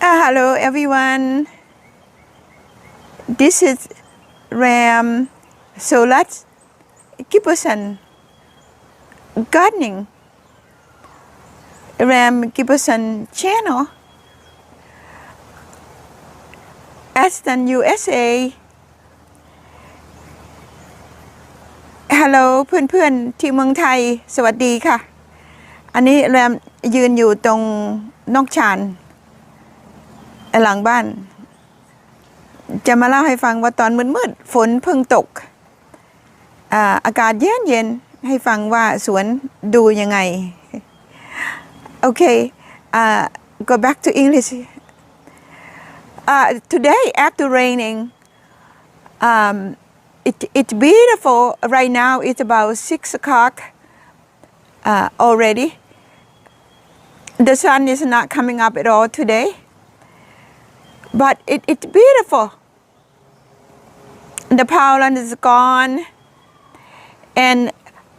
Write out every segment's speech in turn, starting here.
Hello everyone, this is Ram Sorat Giberson Gardening, Ram Giberson Channel, Aston USA. Hello เพื่อนๆที่เมืองไทยสวัสดีค่ะอันนี้แรมยืนอยู่ตรงนอกชานหลังบ้านจะมาเล่าให้ฟังว่าตอนมืดๆฝนเพิ่งตกอากาศเย็นๆให้ฟังว่าสวนดูยังไง Okay, go back to English. Today after raining, it's beautiful. Right now it's about 6 o'clock already. The sun is not coming up at all today. But it's beautiful. The pollen is gone. And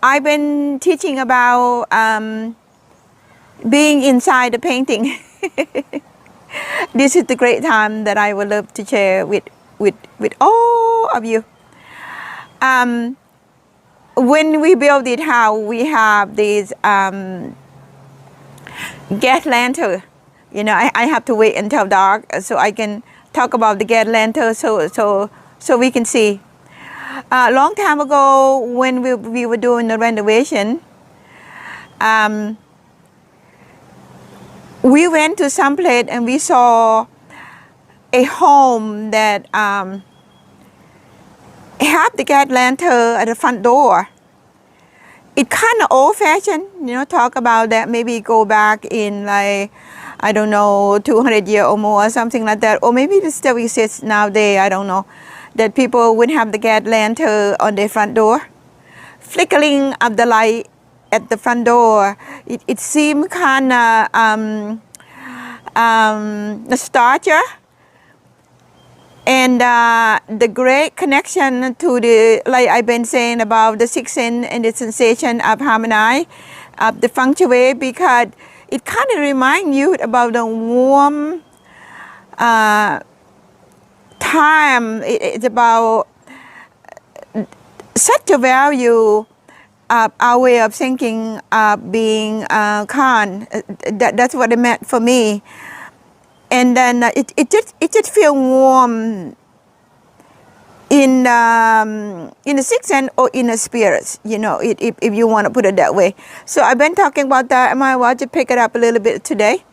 I've been teaching about being inside the painting. This is the great time that I would love to share with all of you. When we build it house, we have these gas lantern. You know, I have to wait until dark so I can talk about the gas lantern so we can see. A long time ago, when we were doing the renovation, we went to some place and we saw a home that had the gas lantern at the front door. It kind of old-fashioned, you know, talk about that, maybe go back in like, I don't know, 200 years or more, or something like that. Or maybe it still exists nowadays, I don't know. That people would have the gas lantern on their front door. Flickering up the light at the front door. It seemed kind of nostalgia. And the great connection to the, like I've been saying about the sixth sense and the sensation of harmony, of the feng shui, because it kind of reminds you about the warm time. It's about such a value of our way of thinking, being calm. That's what it meant for me. And then it just feels warm in the sixth sense or in the spirits, you know, if you want to put it that way. So I've been talking about that. I might want to pick it up a little bit today.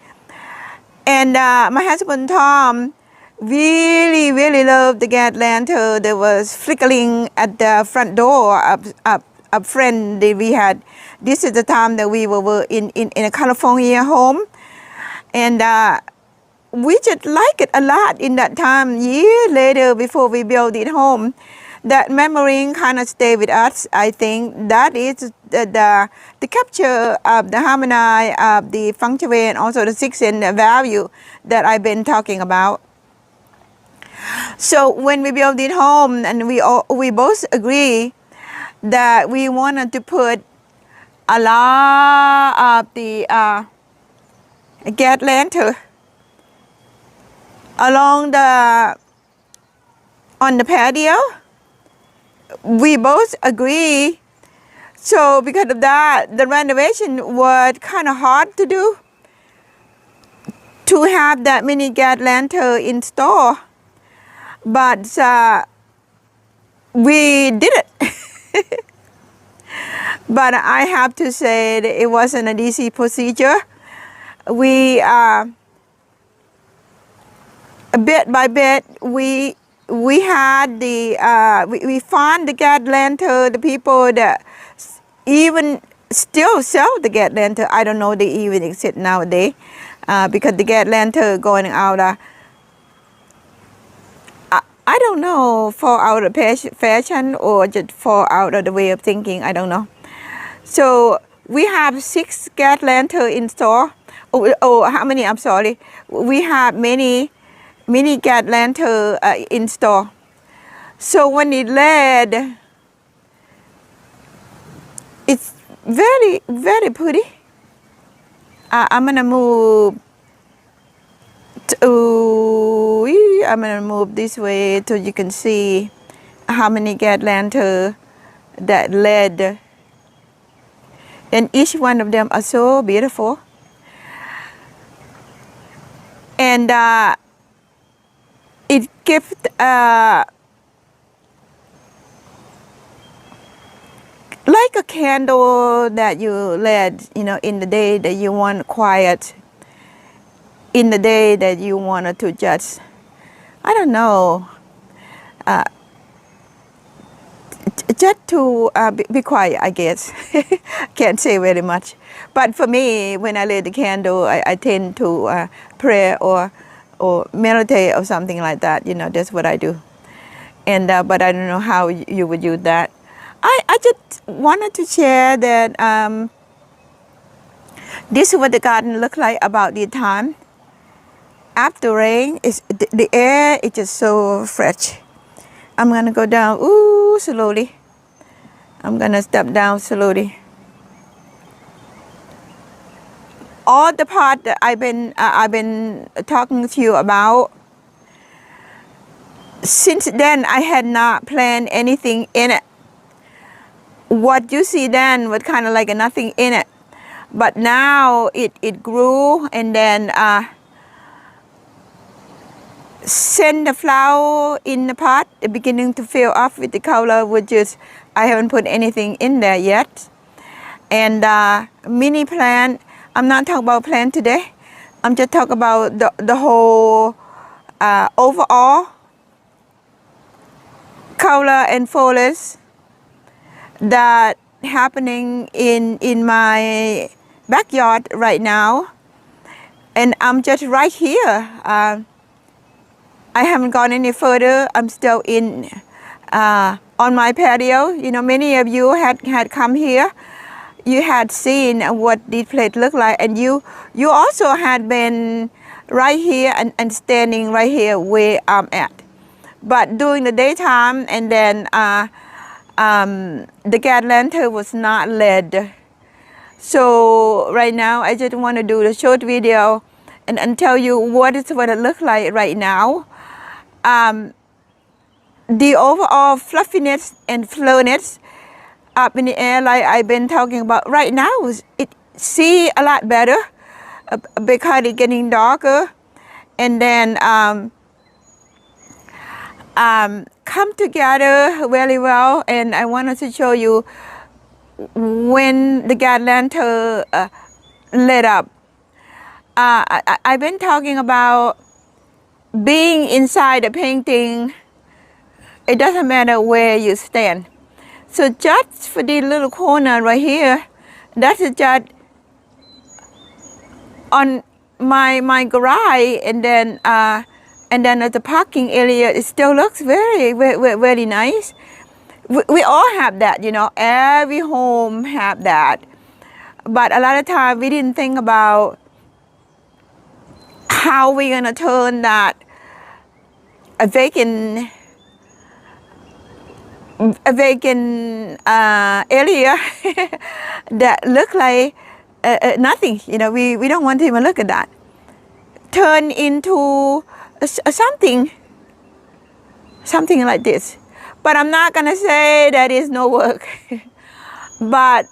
And my husband Tom really loved the gas lantern that was flickering at the front door of a friend that we had. This is the time that we were in a California home. And we just like it a lot in that time. Years later, before we built it home, that memory kind of stay with us. I think that is the capture of the harmony of the feng shui and also the sixth sense value that I've been talking about. So when we built it home, and we both agree that we wanted to put a lot of the gas lantern along on the patio. We both agree. So because of that, the renovation was kind of hard to do, to have that many gas lantern installed. But we did it. But I have to say that it wasn't an easy procedure. We bit by bit, we had we found the gas lantern. The people that even still sell the gas lantern, I don't know they even exist nowadays, because the gas lantern going out. I don't know, fall out of fashion or just fall out of the way of thinking. I don't know. So we have 6 gas lantern in store. Oh, how many? I'm sorry. We have many gas lantern in store. So when it LED, it's very pretty. I'm gonna move I'm gonna move this way so you can see how many gas lantern that led, and each one of them are so beautiful. And it gives like a candle that you lit, in the day that you want quiet, in the day that you wanted to just, I don't know, just to be quiet, I guess. Can't say very much. But for me, when I light the candle, I tend to pray or meditate or something like that. That's what I do. And but I don't know how you would use that. I just wanted to share that this is what the garden looked like about the time. After rain, the air is just so fresh. I'm gonna go down slowly. I'm gonna step down slowly. All the part that I've been talking to you about, since then I had not planned anything in it. What you see then was kind of like nothing in it, but now it grew, and then send the flower in the pot, beginning to fill up with the color, which is I haven't put anything in there yet. And mini plant, I'm not talking about plant today. I'm just talking about the whole overall color and foliage that happening in my backyard right now. And I'm just right here. I haven't gone any further. I'm still in on my patio. Many of you had come here. You had seen what this place looked like, and you also had been right here and standing right here where I'm at. But during the daytime, and then the gas lantern was not lit. So right now, I just want to do the short video and tell you what it looks like right now. The overall fluffiness and flowness up in the air, like I've been talking about right now, it see a lot better because it's getting darker, and then come together really well. And I wanted to show you when the gas lantern lit up. I've been talking about being inside the painting. It doesn't matter where you stand. So just for the little corner right here, that's just on my garage, and then at the parking area, it still looks very, very, very nice. We all have that, every home have that. But a lot of times we didn't think about how we're gonna turn that a vacant area that look like nothing. We don't want to even look at that. Turn into something like this. But I'm not gonna say that is no work. But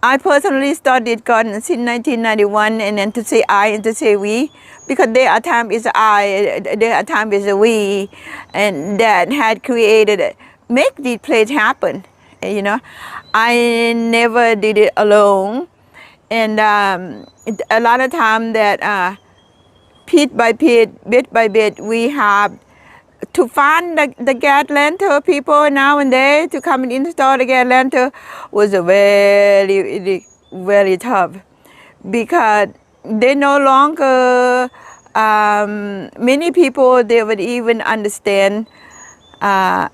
I personally studied garden since 1991, and then to say I and to say we, because there are times is I, there are times is a we, and that had created, make this place happen. I never did it alone, and a lot of time that bit by bit, we have to find the gas lantern people now and then to come and install the gas lantern was a very, very tough, because they no longer, many people, they would even understand how.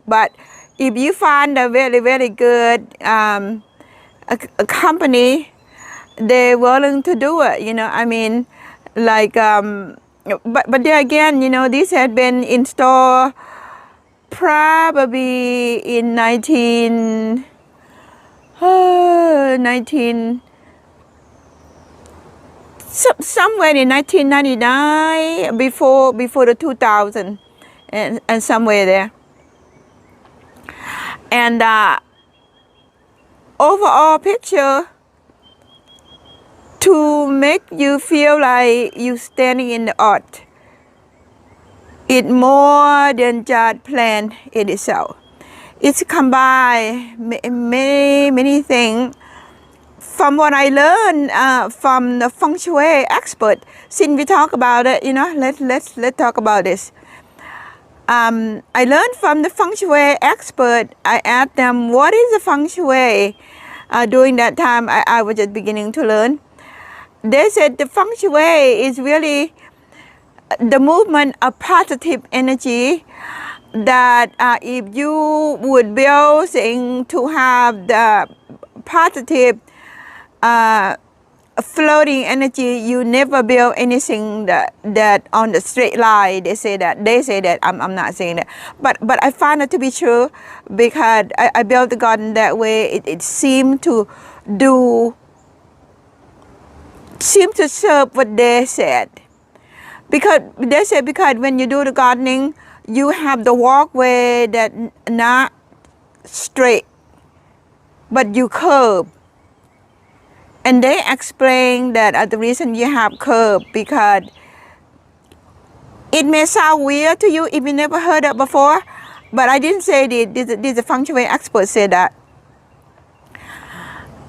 But if you find a very, very good a company, they're willing to do it. Like, but there again, this had been installed probably in 19 somewhere in 1999, before the 2000, and somewhere there. And overall picture to make you feel like you standing in the art. It's more than just plant in itself. It's combined many things. From what I learned from the feng shui expert, since we talk about it, let's talk about this. I learned from the feng shui expert. I asked them, what is the feng shui? During that time, I was just beginning to learn. They said the feng shui is really the movement of positive energy, that if you would build things to have the positive floating energy, you never build anything that on the straight line. They say that. I'm not saying that, but I find it to be true, because I built the garden that way. It seemed to serve what they said. Because they say, because when you do the gardening, you have the walkway that not straight, but you curve. And they explain that the reason you have curve, because it may sound weird to you if you never heard it before, but I didn't say this. The feng shui expert said that.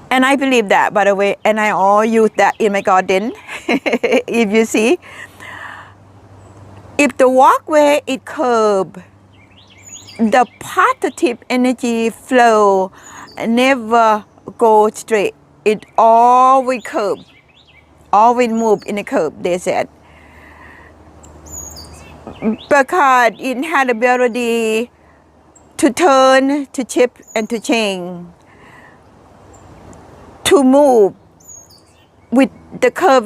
And I believe that, by the way, and I all use that in my garden. If you see, if the walkway is curved, the positive energy flow never go straight. It always curve, always move in a curve, they said. Because it had the ability to turn, to chip, and to change, to move with the curve.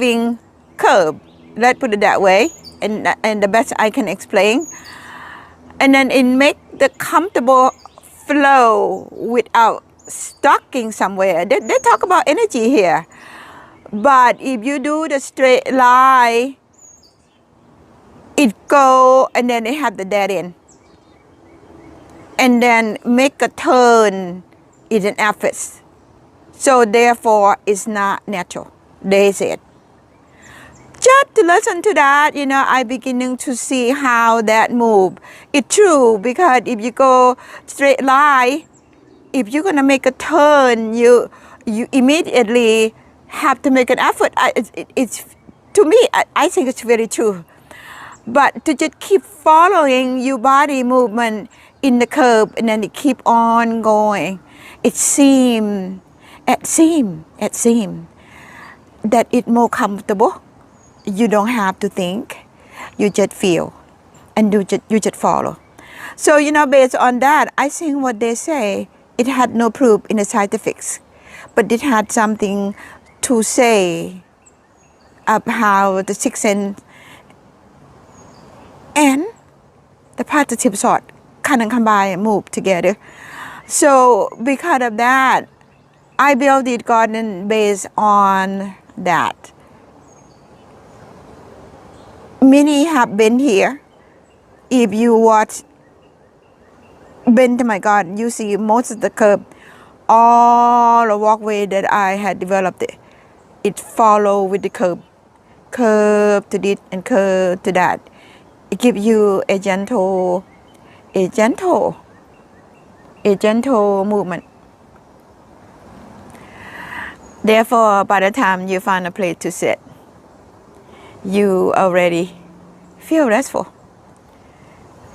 Let's put it that way, and the best I can explain. And then it make the comfortable flow without stucking somewhere. They talk about energy here. But if you do the straight line, it go and then it have the dead end. And then make a turn is an effort. So therefore, it's not natural, they said. Just to listen to that, I beginning to see how that move. It's true, because if you go straight line, if you're gonna make a turn, you immediately have to make an effort. It's to me, I think it's very true. But to just keep following your body movement in the curve, and then it keep on going, it seems that it's more comfortable. You don't have to think, you just feel, and you just follow. So based on that, I think what they say, it had no proof in the scientifics, but it had something to say of how the sixth sense and the positive thought kind of combine and move together. So because of that, I built this garden based on that. Many have been here. If you been to my garden, you see most of the curb, all the walkway that I had developed, it follow with the curb to this and curve to that. It gives you a gentle movement. Therefore, by the time you find a place to sit, you already feel restful,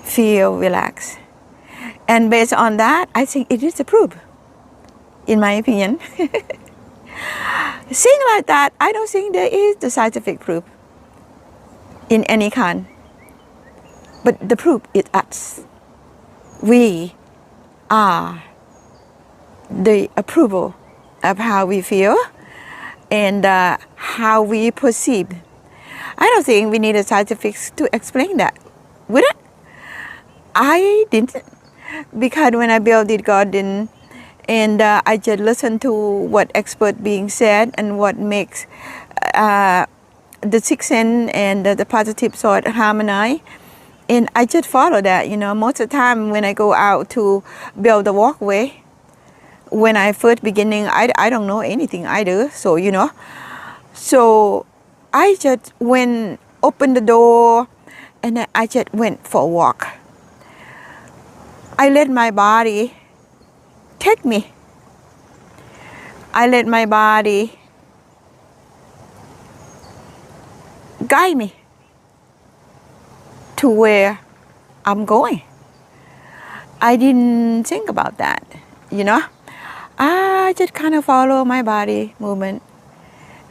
feel relaxed. And based on that, I think it is a proof, in my opinion. Seeing like that, I don't think there is the scientific proof in any kind. But the proof is us. We are the approval of how we feel and how we perceive. I don't think we need a scientific to explain that, would it? I didn't, because when I built this garden and I just listened to what expert being said and what makes the sixth sense and the positive thought harmonize. And I just follow that, most of the time when I go out to build the walkway, when I first beginning, I don't know anything either. So, so I just went, opened the door, and then I just went for a walk. I let my body take me. I let my body guide me to where I'm going. I didn't think about that, I just kind of follow my body movement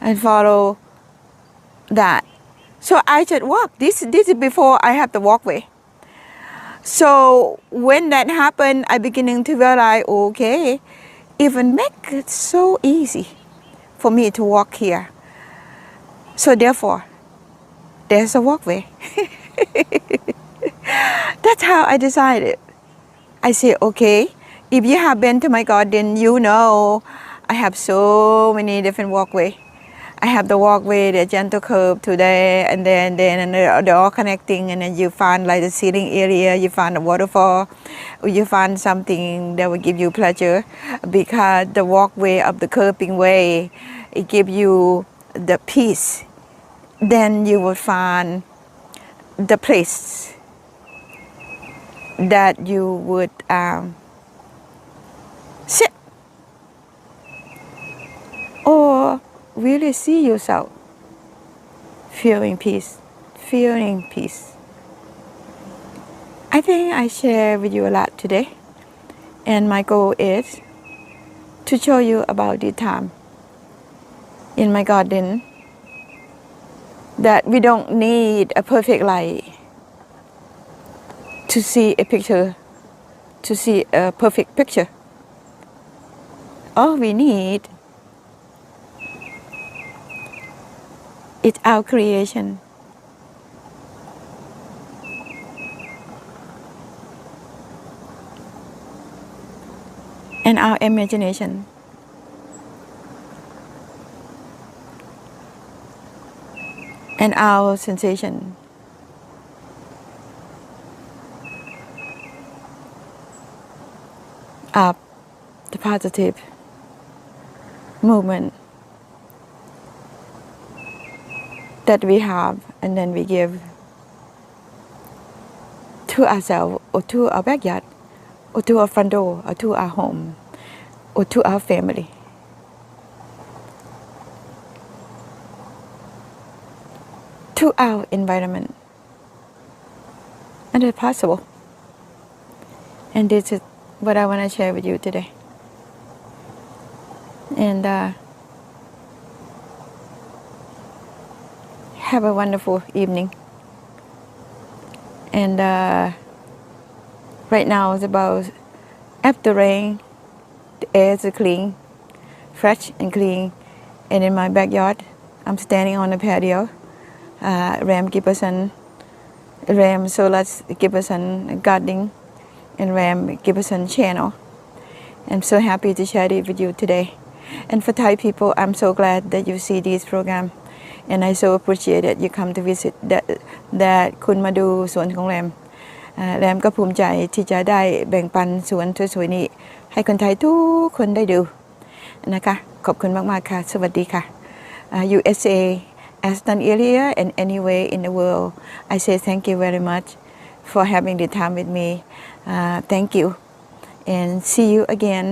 and follow that. So I just walk. This is before I have the walkway. So when that happened, I beginning to realize, okay, even make it so easy for me to walk here. So therefore, there's a walkway. That's how I decided. I say, okay, if you have been to my garden, I have so many different walkways. I have the walkway, the gentle curve to there, and then they're all connecting, and then you find like the seating area, you find a waterfall, or you find something that will give you pleasure, because the walkway of the curving way, it gives you the peace. Then you will find the place that you would sit or really see yourself feeling peace. I think I share with you a lot today, and my goal is to show you about the time in my garden, that we don't need a perfect light to see a picture, to see a perfect picture. All we need is our creation. And our imagination. And our sensation. Of the positive movement that we have, and then we give to ourselves, or to our backyard, or to our front door, or to our home, or to our family. To our environment. And it's possible. And this is what I want to share with you today. And have a wonderful evening. And right now it's about, after rain, the air is clean, fresh and clean. And in my backyard, I'm standing on the patio. Ram Sorat Giberson Gardening, and Ram Giberson Channel. I'm so happy to share it with you today. And for Thai people, I'm so glad that you see this program. And I so appreciate that you come to visit, that คุณมาดูสวนของแรม แรมก็ภูมิใจที่จะได้แบ่งปันสวนสวยๆนี้ให้คนไทยทุกคนได้ดูนะคะขอบคุณมากๆค่ะสวัสดีค่ะ USA as done earlier and anywhere in the world, I say thank you very much for having the time with me. Thank you, and see you again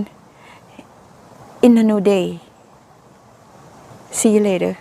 in a new day. See you later.